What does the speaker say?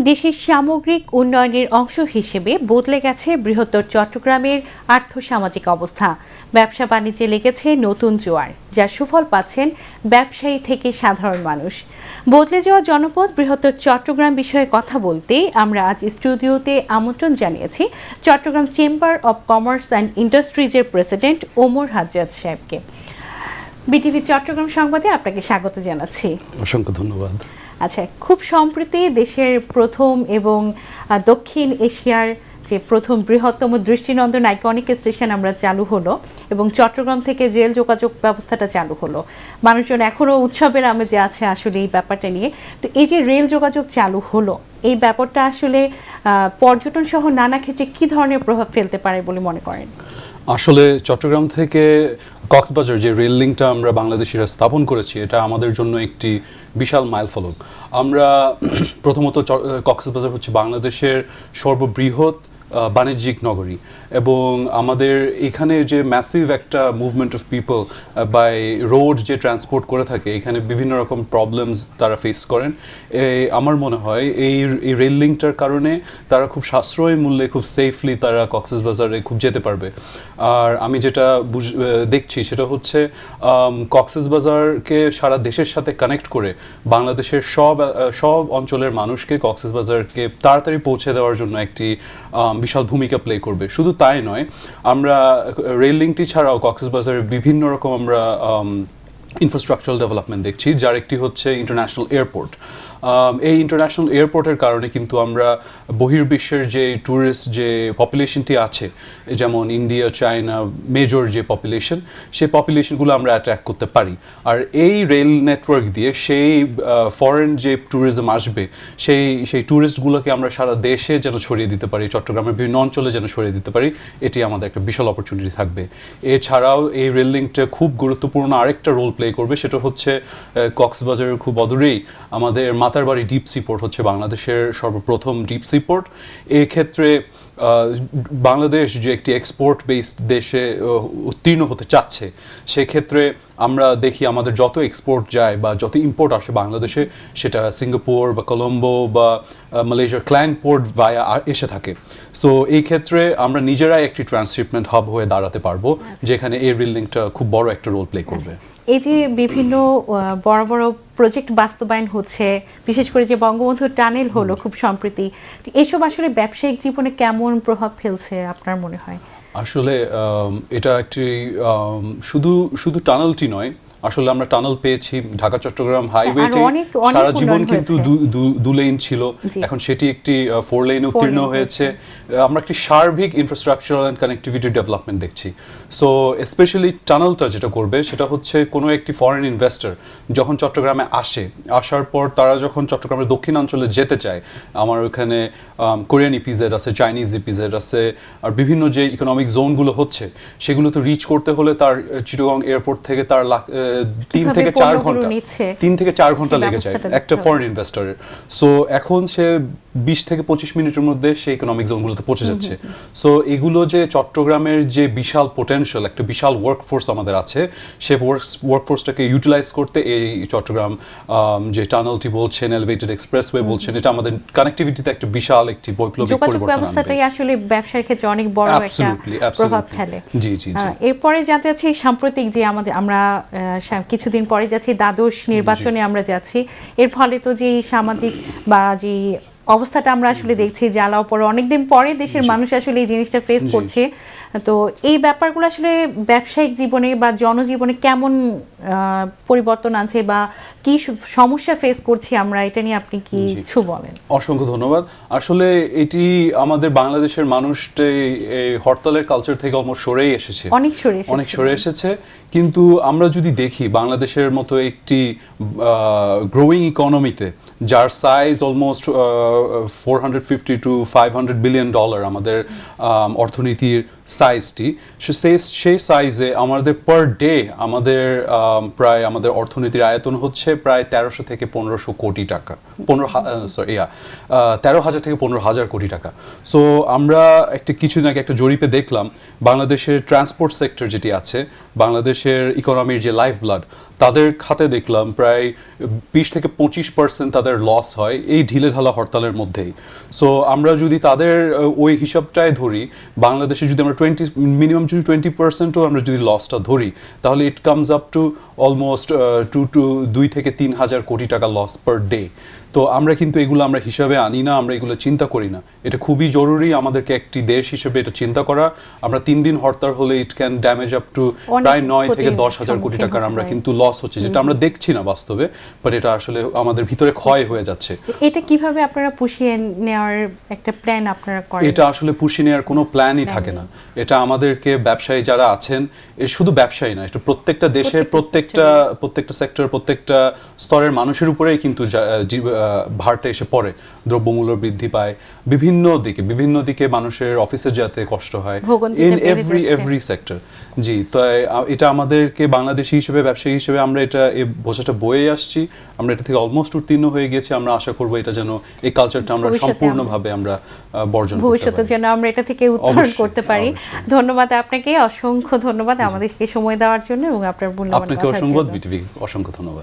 দেশের সামগ্রিক উন্নয়নের অংশ হিসেবে বদলে গেছে বৃহত্তর চট্টগ্রামের আর্থসামাজিক অবস্থা। ব্যবসা বাণিজ্যে লেগেছে নতুন জোয়ার, যার সুফল পাচ্ছেন ব্যবসায়ী থেকে সাধারণ মানুষ। বদলে যাওয়া জনপদ বৃহত্তর চট্টগ্রাম বিষয়ে কথা বলতে আমরা আজ স্টুডিওতে আমন্ত্রণ জানিয়েছি Chattogram chamber of commerce and ইন্ডাস্ট্রিজের প্রেসিডেন্ট ওমর হাজ্জাজ সাহেবকে। বিটিভি চট্টগ্রাম সংবাদে আপনাকে স্বাগত জানাচ্ছি। অসংখ্য ধন্যবাদ। আচ্ছা, খুব সম্প্রতি দেশের প্রথম এবং দক্ষিণ এশিয়ার যে প্রথম বৃহত্তম দৃষ্টিনন্দন আইকনিক স্টেশন আমরা চালু হলো এবং চট্টগ্রাম থেকে রেল যোগাযোগ ব্যবস্থাটা চালু হলো। মানুষজন এখনও উৎসবের আমেজে আছে আসলে এই ব্যাপারটা নিয়ে। তো এই যে রেল যোগাযোগ চালু হলো, এই ব্যাপারটা আসলে পর্যটন সহ নানা ক্ষেত্রে কি ধরনের প্রভাব ফেলতে পারে বলে মনে করেন? আসলে চট্টগ্রাম থেকে কক্সবাজার যে রেল লিঙ্কটা আমরা বাংলাদেশিরা স্থাপন করেছি, এটা আমাদের জন্য একটি বিশাল মাইলফলক। আমরা প্রথমত কক্সবাজার হচ্ছে বাংলাদেশের সর্ববৃহৎ বাণিজ্যিক নগরী এবং আমাদের এখানে যে ম্যাসিভ একটা movement of people by road যে ট্রান্সপোর্ট করে থাকে, এখানে বিভিন্ন রকম প্রবলেমস তারা ফেস করেন। আমার মনে হয় এই রেল লিঙ্কটার কারণে তারা খুব সাশ্রয়ী মূল্যে খুব সেফলি তারা কক্সবাজারে খুব যেতে পারবে। আর আমি যেটা দেখছি সেটা হচ্ছে কক্সবাজারকে সারা দেশের সাথে কানেক্ট করে বাংলাদেশের সব অঞ্চলের মানুষকে কক্সবাজারকে তাড়াতাড়ি পৌঁছে দেওয়ার জন্য একটি বিশাল ভূমিকা প্লে করবে। শুধু তাই নয়, আমরা রেল লিঙ্কটি ছাড়াও কক্সবাজারের বিভিন্ন রকম আমরা ইনফ্রাস্ট্রাকচারাল ডেভেলপমেন্ট দেখছি, যার একটি হচ্ছে ইন্টারন্যাশনাল এয়ারপোর্ট। এই ইন্টারন্যাশনাল এয়ারপোর্টের কারণে কিন্তু আমরা বহির্বিশ্বের যে ট্যুরিস্ট যে পপুলেশনটি আছে, যেমন ইন্ডিয়া, চায়না মেজর যে পপুলেশন, সেই পপুলেশনগুলো আমরা অ্যাট্রাক্ট করতে পারি। আর এই রেল নেটওয়ার্ক দিয়ে সেই ফরেন যে ট্যুরিজম আসবে, সেই ট্যুরিস্টগুলোকে আমরা সারা দেশে যেন ছড়িয়ে দিতে পারি, চট্টগ্রামের বিভিন্ন অঞ্চলে যেন ছড়িয়ে দিতে পারি, এটি আমাদের একটা বিশাল অপরচুনিটি থাকবে। এছাড়াও এই রেল লিঙ্কটা খুব গুরুত্বপূর্ণ আরেকটা রোল প্লে করবে, সেটা হচ্ছে কক্সবাজারের খুব অদূরেই আমাদের মাতারবাড়ি ডিপ সি পোর্ট হচ্ছে বাংলাদেশের সর্বপ্রথম ডিপ সি পোর্ট। এক্ষেত্রে বাংলাদেশ যে একটি এক্সপোর্ট বেসড দেশে উত্তীর্ণ হতে চাচ্ছে, সেক্ষেত্রে আমরা দেখি আমাদের যত এক্সপোর্ট যায় বা যত ইম্পোর্ট আসে বাংলাদেশে, সেটা সিঙ্গাপুর বা কলম্বো বা মালয়েশিয়ার ক্ল্যাং পোর্ট ভায়া এসে থাকে। সো এই ক্ষেত্রে আমরা নিজেরাই একটি ট্রান্সশিপমেন্ট হাব হয়ে দাঁড়াতে পারবো, যেখানে এই রেল লিঙ্কটা খুব বড় একটা রোল প্লে করবে। এই যে বিভিন্ন বড় বড় প্রজেক্ট বাস্তবায়ন হচ্ছে, বিশেষ করে যে বঙ্গবন্ধু টানেল হলো খুব সম্প্রতি, এসব আসলে ব্যবসায়িক জীবনে কেমন প্রভাব ফেলছে আপনার মনে হয়? আসলে এটা একটি শুধু টানেলটি নয়, আসলে আমরা টানেল পেয়েছি ঢাকা চট্টগ্রাম হাইওয়েতে সারা জীবন কিন্তু 2 লেন ছিল, এখন সেটি একটি 4 লেনে উত্তীর্ণ হয়েছে। আমরা একটি সার্বিক ইনফ্রাস্ট্রাকচারাল অ্যান্ড কানেক্টিভিটি ডেভেলপমেন্ট দেখছি। সো স্পেশালি টানেলটা যেটা করবে সেটা হচ্ছে কোনো একটি ফরেন ইনভেস্টর যখন চট্টগ্রামে আসার পর তারা যখন চট্টগ্রামের দক্ষিণাঞ্চলে যেতে চায়, আমার ওখানে কোরিয়ান ইপিজেড আছে, চাইনিজ ইপিজেড আছে, আর বিভিন্ন যে ইকোনমিক জোনগুলো হচ্ছে সেগুলো তো রিচ করতে হলে তার চিটাগং এয়ারপোর্ট থেকে তার 3 থেকে 4 ঘন্টা লেগে যায় একটা ফরেন ইনভেস্টরের। সো এখন সে 20 থেকে 25 মিনিটের মধ্যে সেই ইকোনমিক জোনগুলোতে পৌঁছে যাচ্ছে। সো এগুলো যে চট্টগ্রামের যে বিশাল পোটেনশিয়াল, একটা বিশাল ওয়ার্কফোর্স আমাদের আছে, সেই ওয়ার্কফোর্সটাকে ইউটিলাইজ করতে এই চট্টগ্রাম যে টানেলটি বলছেন, এলিভেটেড এক্সপ্রেসওয়ে বলছেন, এটা আমাদের কানেক্টিভিটিতে একটা বিশাল একটি বৈপ্লবিক পরিবর্তন আনবে। ব্যবস্থাটাই আসলে ব্যবসার ক্ষেত্রে অনেক বড় একটা প্রভাব ফেলে। জি জি জি। এরপরে জানতে চাচ্ছি সাম্প্রতিক যে আমরা কিছুদিন পরে যাচ্ছি দ্বাদশ নির্বাচনে আমরা যাচ্ছি, এর ফলে তো যে সামাজিক বা যে অবস্থাটা আমরা আসলে দেখছি, জ্বালাও পরে অনেকদিন পরে দেশের মানুষ আসলে এই জিনিসটা ফেস করছে। তো এই ব্যাপারগুলো আসলে ব্যবসায়িক জীবনে বা জনজীবনে কেমন পরিবর্তন আনছে বা কি সমস্যা ফেস করছি আমরা, এটা নিয়ে আপনি কি কিছু বলেন? অসংখ্য ধন্যবাদ। আসলে এটি আমাদের বাংলাদেশের মানুষটাই এই হরতালের কালচার থেকে অলমোস্ট সরেই এসেছে, অনেক সরে এসেছে। কিন্তু আমরা যদি দেখি বাংলাদেশের মতো একটি গ্রোয়িং ইকোনমিতে, যার সাইজ অলমোস্ট $450 to $500 বিলিয়ন আমাদের অর্থনীতির সাইজটি, সেই সাইজে আমাদের পার ডে আমাদের প্রায় আমাদের অর্থনীতির আয়তন হচ্ছে প্রায় 1300 থেকে 1500 কোটি টাকা, 13,000 থেকে 15,000 কোটি টাকা। সো আমরা কিছুদিন আগে একটা জরিপে দেখলাম বাংলাদেশের ট্রান্সপোর্ট সেক্টর যেটি আছে, বাংলাদেশের ইকোনমির যে লাইফ ব্লাড, তাদের খাতে দেখলাম প্রায় 20-25% তাদের লস হয় এই ঢিলেঢালা হরতালের মধ্যেই। সো আমরা যদি তাদের ওই হিসাবটাই ধরি, বাংলাদেশে যদি আমরা মিনিমাম যদি 20%ও আমরা যদি লসটা ধরি, তাহলে it comes up to almost 2 থেকে 3 হাজার কোটি টাকা লস পার ডে। তো আমরা কিন্তু এগুলো আমরা হিসাবে আনি না, আমরা এগুলো চিন্তা করি না। এটা খুবই জরুরি আমাদেরকে একটি দেশ হিসেবে এটা চিন্তা করা। আমরা 3 দিন হরতাল হলে it can damage up to প্রায় 9 থেকে 10 হাজার কোটি টাকার আমরা কিন্তু লস হচ্ছে, যেটা আমরা দেখছি না বাস্তবে, বাট এটা আসলে আমাদের ভিতরে ক্ষয় হয়ে যাচ্ছে। এটা কিভাবে আপনারা পুষিয়ে নেওয়ার একটা প্ল্যান আপনারা করেন? এটা আসলে পুষিয়ে নেওয়ার কোনো প্ল্যানই থাকে না। এটা আমাদেরকে ব্যবসায়ী যারা আছেন, এর শুধু ব্যবসায়ী না, এটা প্রত্যেকটা দেশের প্রত্যেকটা সেক্টর, প্রত্যেকটা স্তরের মানুষের উপরেই কিন্তু ভারটা এসে পড়ে। দ্রব্যমূল্য বৃদ্ধি পায় বিভিন্ন দিকে মানুষের অফিসে যেতে কষ্ট হয়, ইন এভরি সেক্টর। জি, তাই এটা আমাদেরকে বাংলাদেশি হিসেবে, ব্যবসায়ী হিসেবে আমরা এটা এই বোঝাটা বয়ে আসছি। আমরা এটা থেকে অলমোস্ট উত্তীর্ণ হয়ে গেছি। আমরা আশা করব এটা যেন এই কালচারটা আমরা সম্পূর্ণভাবে আমরা বর্জন করতে পারি, ভবিষ্যতে যেন আমরা এটা থেকে উত্তরণ করতে পারি। ধন্যবাদ আপনাকে, অসংখ্য ধন্যবাদ আমাদেরকে সময় দেওয়ার জন্য এবং আপনার মূল্যবান কথা। আপনাকে অসংখ্য, বিটিভি অসংখ্য ধন্যবাদ।